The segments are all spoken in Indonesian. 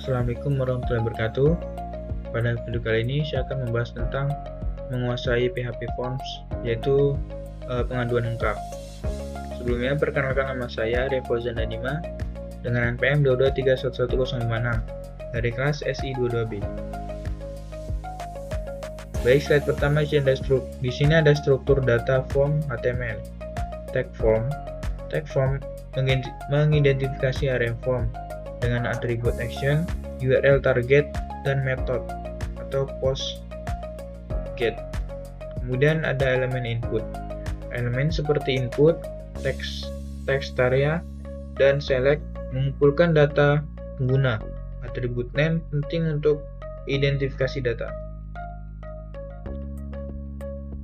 Assalamualaikum warahmatullahi wabarakatuh. Pada video kali ini saya akan membahas tentang menguasai PHP Forms, yaitu pengaduan lengkap. Sebelumnya, perkenalkan nama saya Revo Zandanima dengan NPM 223111056 dari kelas SI22B. Baik, slide pertama di sini ada struktur data form HTML. Tag form mengidentifikasi area form dengan atribut action, URL target, dan method atau post get. Kemudian ada elemen input. Elemen seperti input, text area, dan select mengumpulkan data pengguna. Atribut name penting untuk identifikasi data.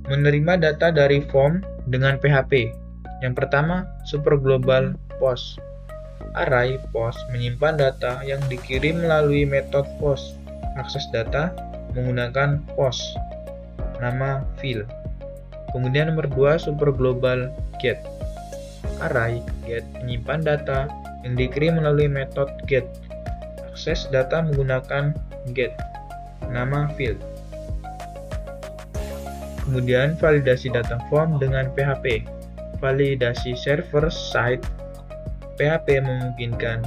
Menerima data dari form dengan PHP. Yang pertama, super global post. Array post menyimpan data yang dikirim melalui metode post. Akses data menggunakan post, nama field. Kemudian nomor 2, super global get. Array get menyimpan data yang dikirim melalui metode get. Akses data menggunakan get, nama field. Kemudian validasi data form dengan PHP. Validasi server side PHP memungkinkan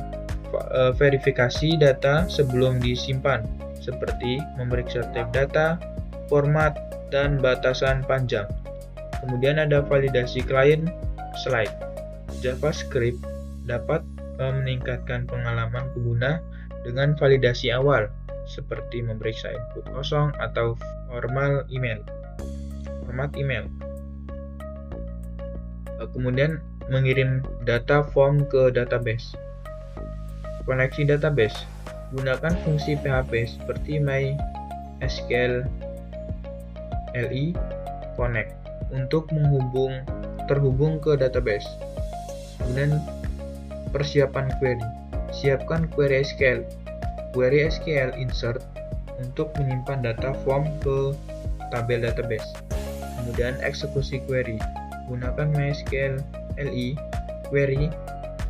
verifikasi data sebelum disimpan, seperti memeriksa tab data, format, dan batasan panjang. Kemudian ada validasi client side. JavaScript dapat meningkatkan pengalaman pengguna dengan validasi awal, seperti memeriksa input kosong atau format email. Kemudian mengirim data form ke database. Koneksi database. Gunakan fungsi PHP seperti MySQL LI Connect untuk terhubung ke database. Kemudian persiapan query. Siapkan query SQL. Query SQL insert untuk menyimpan data form ke tabel database. Kemudian eksekusi query. Gunakan MySQL LI query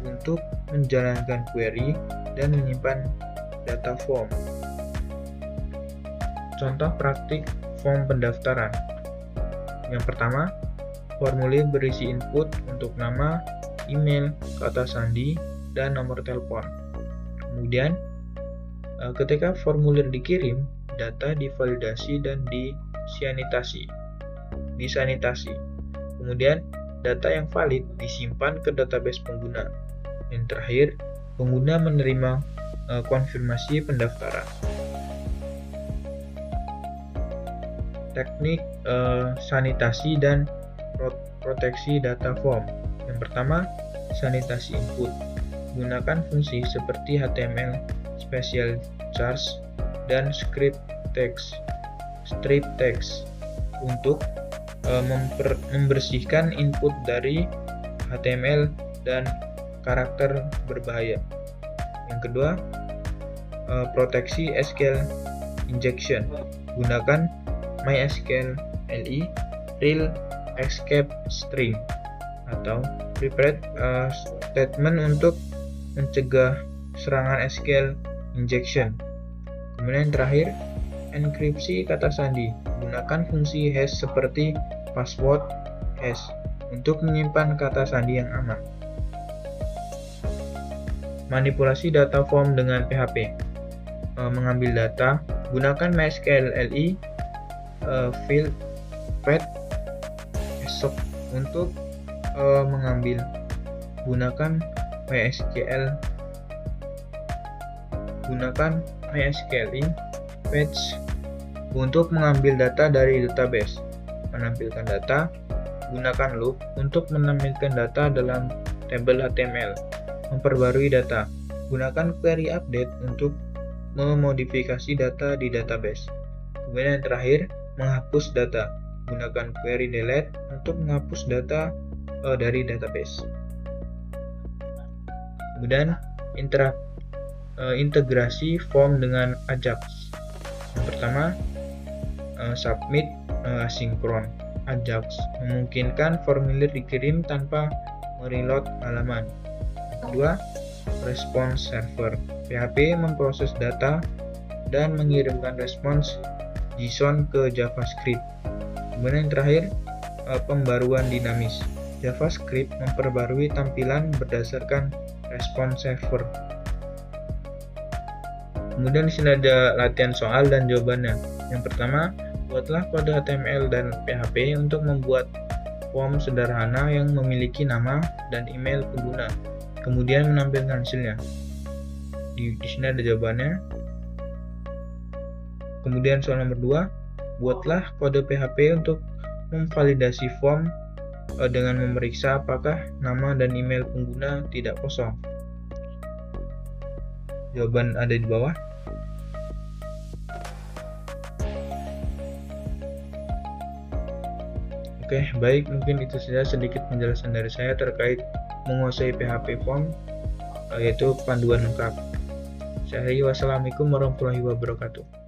untuk menjalankan query dan menyimpan data form. Contoh praktik form pendaftaran. Yang pertama, formulir berisi input untuk nama, email, kata sandi, dan nomor telepon. Kemudian, ketika formulir dikirim, data divalidasi dan disanitasi. Kemudian, data yang valid disimpan ke database pengguna. Yang terakhir, pengguna menerima konfirmasi pendaftaran. Teknik sanitasi dan proteksi data form. Yang pertama, sanitasi input. Gunakan fungsi seperti HTML special charge dan strip text untuk membersihkan input dari HTML dan karakter berbahaya. Yang kedua, proteksi SQL injection. Gunakan MySQL LI real escape string atau prepared statement untuk mencegah serangan SQL injection. Kemudian yang terakhir, enkripsi kata sandi. Gunakan fungsi hash seperti password hash untuk menyimpan kata sandi yang aman. Manipulasi data form dengan PHP. Mengambil data, gunakan MySQL LI field fetch esok untuk mengambil. Gunakan MySQL fetch untuk mengambil data dari database. Menampilkan data, gunakan loop untuk menampilkan data dalam tabel HTML. Memperbarui data, gunakan query update untuk memodifikasi data di database. Kemudian yang terakhir, menghapus data. Gunakan query delete untuk menghapus data dari database. Kemudian integrasi form dengan Ajax. Yang pertama, submit asinkron. Ajax memungkinkan formulir dikirim tanpa mereload halaman. Kedua, response server. PHP memproses data dan mengirimkan respons JSON ke JavaScript. Kemudian yang terakhir, pembaruan dinamis. JavaScript memperbarui tampilan berdasarkan response server. Kemudian di sini ada latihan soal dan jawabannya. Yang pertama, buatlah kode HTML dan PHP untuk membuat form sederhana yang memiliki nama dan email pengguna. Kemudian menampilkan hasilnya. Di sini ada jawabannya. Kemudian soal nomor 2, buatlah kode PHP untuk memvalidasi form dengan memeriksa apakah nama dan email pengguna tidak kosong. Jawaban ada di bawah. Oke, baik, mungkin itu saja sedikit penjelasan dari saya terkait menguasai PHP Form, yaitu panduan lengkap. Wassalamualaikum warahmatullahi wabarakatuh.